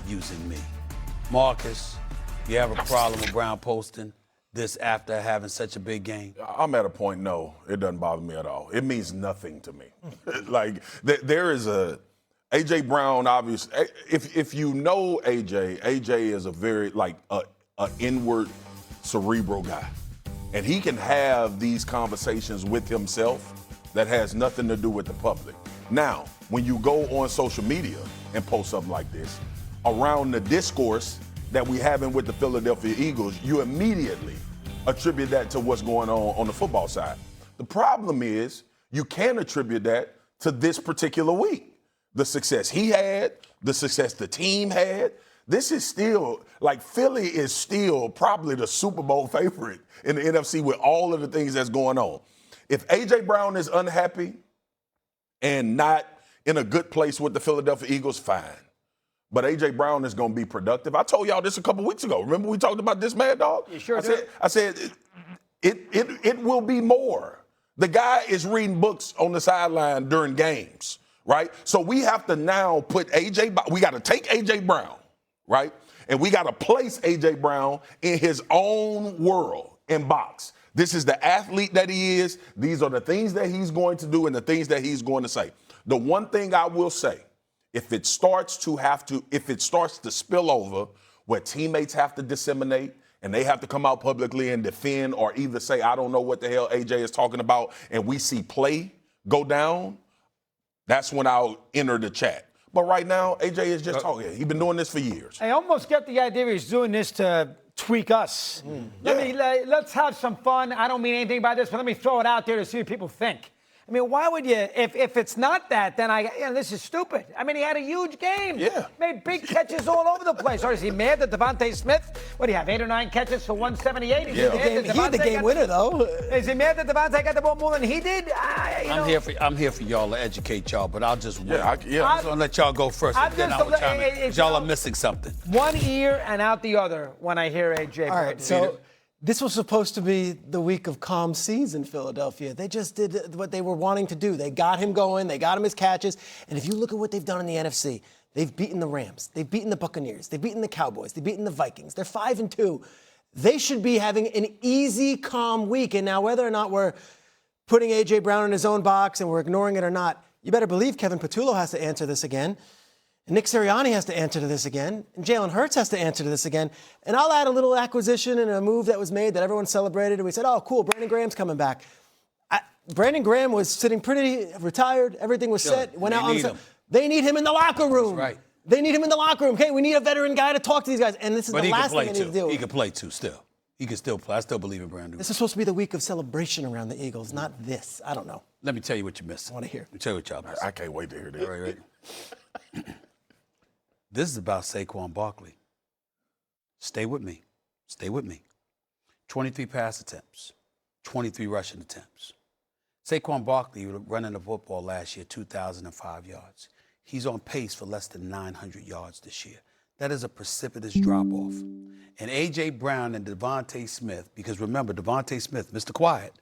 using me. Marcus, you have a problem with Brown posting this after having such a big game? I'm at a point, no, it doesn't bother me at all. It means nothing to me. Like, there is A.J. Brown, obviously, if you know AJ is a very, a inward, cerebral guy. And he can have these conversations with himself that has nothing to do with the public. Now, when you go on social media and post something like this, around the discourse that we having with the Philadelphia Eagles, you immediately attribute that to what's going on the football side. The problem is you can attribute that to this particular week. The success he had, the success the team had. This is still, Philly is still probably the Super Bowl favorite in the NFC with all of the things that's going on. If A.J. Brown is unhappy and not in a good place with the Philadelphia Eagles, fine. But A.J. Brown is going to be productive. I told y'all this a couple weeks ago. Remember we talked about this, Mad Dog? You sure did. I said it will be more. The guy is reading books on the sideline during games, right? So we have to now put we got to take A.J. Brown, right? And we got to place A.J. Brown in his own world and box. This is the athlete that he is. These are the things that he's going to do and the things that he's going to say. The one thing I will say, if it starts to spill over where teammates have to disseminate and they have to come out publicly and defend or either say, I don't know what the hell AJ is talking about, and we see play go down, that's when I'll enter the chat. But right now, AJ is just talking. He's been doing this for years. I almost get the idea he's doing this to tweak us. Let's have some fun. I don't mean anything by this, but let me throw it out there to see what people think. I mean, why would you, if it's not that, then this is stupid. I mean, he had a huge game. Yeah. Made big catches all over the place. Or is he mad that Devontae Smith, what do you have, 8 or 9 catches for 178? He had the game winner, though. Is he mad that Devontae got the ball more than he did? I'm here for y'all to educate y'all, but I'll just wait. I just want to let y'all go first. Y'all are missing something. One ear and out the other when I hear AJ. All right, so this was supposed to be the week of calm seas in Philadelphia. They just did what they were wanting to do. They got him going. They got him his catches. And if you look at what they've done in the NFC, they've beaten the Rams. They've beaten the Buccaneers. They've beaten the Cowboys. They've beaten the Vikings. They're 5-2. They should be having an easy, calm week. And now whether or not we're putting A.J. Brown in his own box and we're ignoring it or not, you better believe Kevin Patullo has to answer this again. And Nick Sirianni has to answer to this again. And Jalen Hurts has to answer to this again. And I'll add a little acquisition and a move that was made that everyone celebrated. And we said, oh, cool, Brandon Graham's coming back. Brandon Graham was sitting pretty retired. Everything was set. Went out on the They need him in the locker room. That's right. They need him in the locker room. Okay, we need a veteran guy to talk to these guys. And this is the last thing they need to do. He can play too still. He can still play. I still believe in Brandon. This is supposed to be the week of celebration around the Eagles, not this. I don't know. Let me tell you what you're missing. I want to hear. Let me tell you what y'all missing. I can't wait to hear this. Right. This is about Saquon Barkley. Stay with me. Stay with me. 23 pass attempts, 23 rushing attempts. Saquon Barkley running the football last year, 2,005 yards. He's on pace for less than 900 yards this year. That is a precipitous drop-off. And A.J. Brown and Devontae Smith, because remember, Devontae Smith, Mr. Quiet,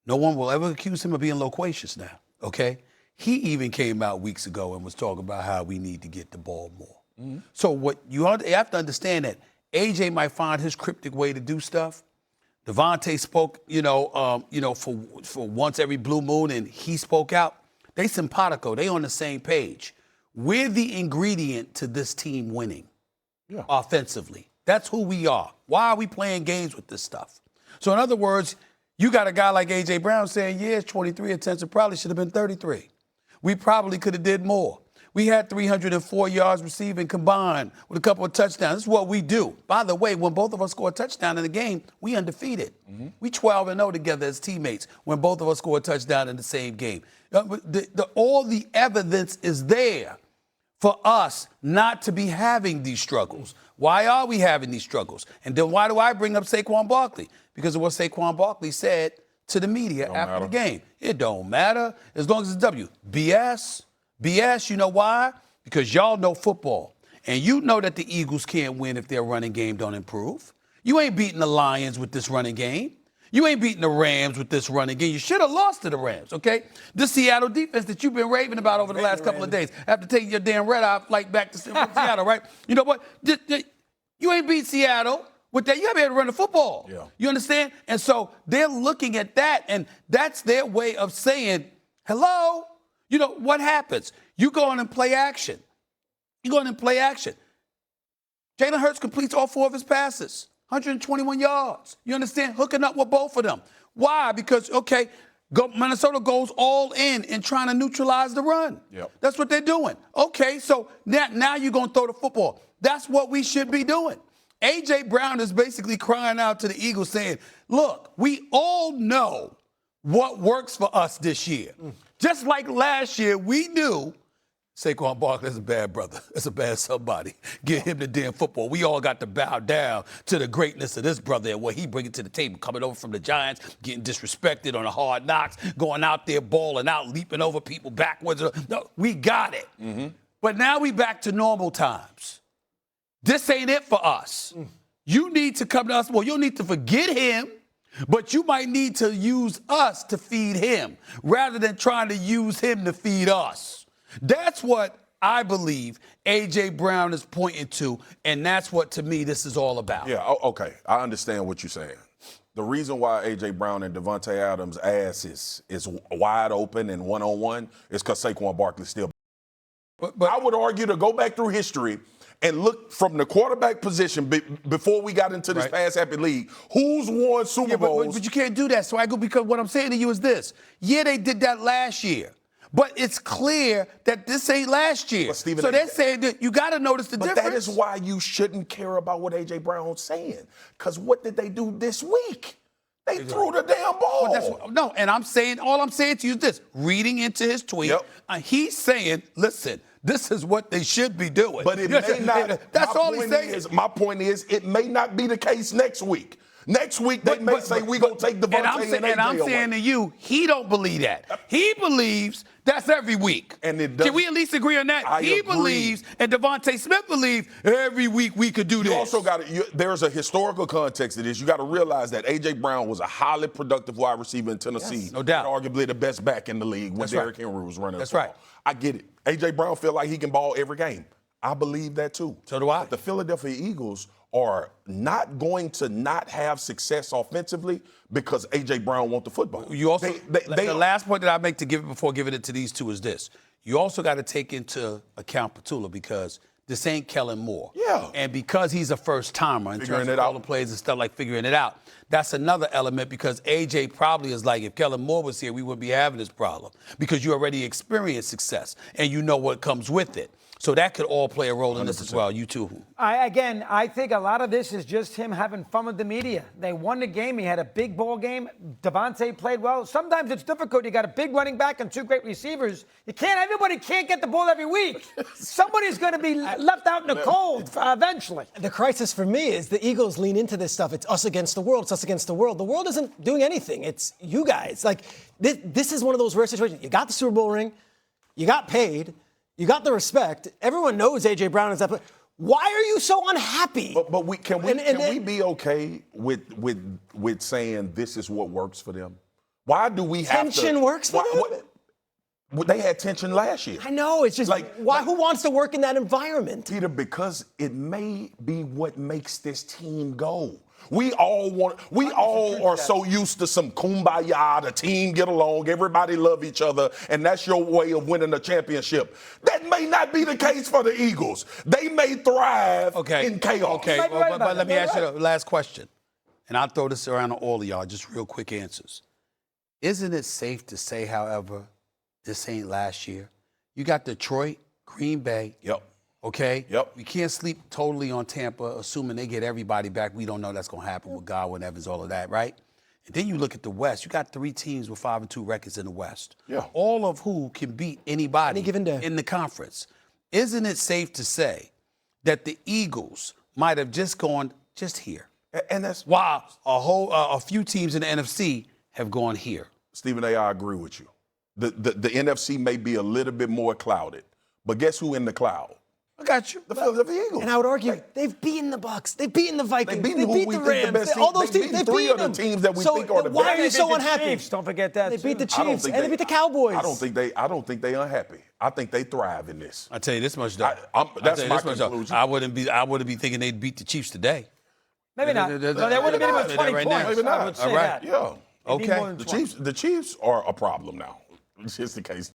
no one will ever accuse him of being loquacious now, okay? He even came out weeks ago and was talking about how we need to get the ball more. Mm-hmm. So what you have to understand that A.J. might find his cryptic way to do stuff. Devontae spoke, for once every blue moon, and he spoke out. They simpatico. They on the same page. We're the ingredient to this team winning offensively. That's who we are. Why are we playing games with this stuff? So in other words, you got a guy like A.J. Brown saying, yeah, it's 23 attempts. It probably should have been 33. We probably could have did more. We had 304 yards receiving combined with a couple of touchdowns. This is what we do. By the way, when both of us score a touchdown in the game, we undefeated. Mm-hmm. We 12-0 together as teammates when both of us score a touchdown in the same game. All the evidence is there for us not to be having these struggles. Why are we having these struggles? And then why do I bring up Saquon Barkley? Because of what Saquon Barkley said to the media after the game. It don't matter as long as it's W. BS, you know why? Because y'all know football. And you know that the Eagles can't win if their running game don't improve. You ain't beating the Lions with this running game. You ain't beating the Rams with this run again. You should have lost to the Rams, okay? This Seattle defense that you've been raving about over the last couple of days after taking your damn red-eye flight back to Seattle, right? You know what? You ain't beat Seattle with that. You got to be able to run the football. Yeah. You understand? And so they're looking at that, and that's their way of saying, hello? You know, what happens? You go in and play action. You go in and play action. Jalen Hurts completes all 4 of his passes, 121 yards. You understand? Hooking up with both of them. Why? Because, okay, Minnesota goes all in trying to neutralize the run. Yep. That's what they're doing. Okay, so now you're going to throw the football. That's what we should be doing. A.J. Brown is basically crying out to the Eagles saying, look, we all know what works for us this year. Just like last year, we knew Saquon Barkley is a bad brother. It's a bad somebody. Get him the damn football. We all got to bow down to the greatness of this brother and what he brings to the table. Coming over from the Giants, getting disrespected on the Hard Knocks, going out there balling out, leaping over people backwards. No, we got it. But now we back to normal times. This ain't it for us. You need to come to us. Well, you'll need to forget him, but you might need to use us to feed him rather than trying to use him to feed us. That's what I believe A.J. Brown is pointing to, and that's what, to me, this is all about. Yeah, okay. I understand what you're saying. The reason why A.J. Brown and Devontae Adams' ass is wide open and one-on-one is because Saquon Barkley still. But I would argue to go back through history and look from the quarterback position before we got into this pass-happy league, who's won Super Bowls? But you can't do that. So I go, because what I'm saying to you is this. Yeah, they did that last year. But it's clear that this ain't last year. Stephen, so they're saying that you got to notice the difference. But that is why you shouldn't care about what A.J. Brown's saying. Because what did they do this week? They threw the damn ball. No, and all I'm saying to you is this. Reading into his tweet, he's saying, listen, this is what they should be doing. But it may not. That's all he's saying. My point is, it may not be the case next week. Next week, they may say we're going to take Devontae and I'm saying to you, he don't believe that. He believes that's every week. And it does. Can we at least agree on that? He believes, and Devontae Smith believes, every week we could do this. You also got to, there's a historical context to this. You got to realize that A.J. Brown was a highly productive wide receiver in Tennessee. Yes, no doubt. Arguably the best back in the league when Derrick Henry was running the ball. Right. I get it. A.J. Brown feel like he can ball every game. I believe that too. So do I. But the Philadelphia Eagles are not going to not have success offensively because A.J. Brown wants the football. You also, the last point that I make before giving it to these two is this. You also got to take into account Petula because this ain't Kellen Moore. Yeah. And because he's a first-timer in terms of all the plays and stuff like figuring it out, that's another element because A.J. probably is like, if Kellen Moore was here, we wouldn't be having this problem because you already experienced success and you know what comes with it. So that could all play a role in this as well. You too. I think a lot of this is just him having fun with the media. They won the game. He had a big ball game. Devontae played well. Sometimes it's difficult. You got a big running back and 2 great receivers. Everybody can't get the ball every week. Somebody's going to be left out in the cold eventually. The crisis for me is the Eagles lean into this stuff. It's us against the world. It's us against the world. The world isn't doing anything. It's you guys. Like this is one of those rare situations. You got the Super Bowl ring. You got paid. You got the respect. Everyone knows A.J. Brown is that player. Why are you so unhappy? But can we be okay with saying this is what works for them? Why do we have tension works for them? They had tension last year. I know. It's just who wants to work in that environment? Peter, because it may be what makes this team go. We all are so used to some kumbaya, the team get along, everybody love each other, and that's your way of winning a championship. That may not be the case for the Eagles. They may thrive in chaos. Okay, but let me ask you the last question, and I'll throw this around to all of y'all, just real quick answers. Isn't it safe to say, however, this ain't last year? You got Detroit, Green Bay. Yep. Okay? Yep. We can't sleep totally on Tampa, assuming they get everybody back. We don't know that's going to happen with Godwin, Evans, all of that, right? And then you look at the West. You got 3 teams with 5-2 records in the West. Yeah. All of who can beat anybody Any given day. in the conference. Isn't it safe to say that the Eagles might have just gone just here? And that's while a few teams in the NFC have gone here. Stephen A., I agree with you. The NFC may be a little bit more clouded, but guess who in the cloud? I got you. The Philadelphia Eagles. And I would argue they've beaten the Bucks, they've beaten the Vikings, beaten they who beat we the think the Rams, best all team- those they teams. beat They've three beaten of the them. teams that we so think are the why best. are you so the unhappy? Chiefs, don't forget that. They beat the too. I don't Chiefs think and they beat the Cowboys. I don't think they unhappy. I think they thrive in this. I tell you this much, though. That's I tell you my this much, though. conclusion. I wouldn't be thinking they'd beat the Chiefs today. Maybe not. They- No, they- they wouldn't they- have been they- about 20 right now. points. Maybe I not. would say All right. that. Yeah. They need Okay. more than The 20. Chiefs are a problem now. It's just the case.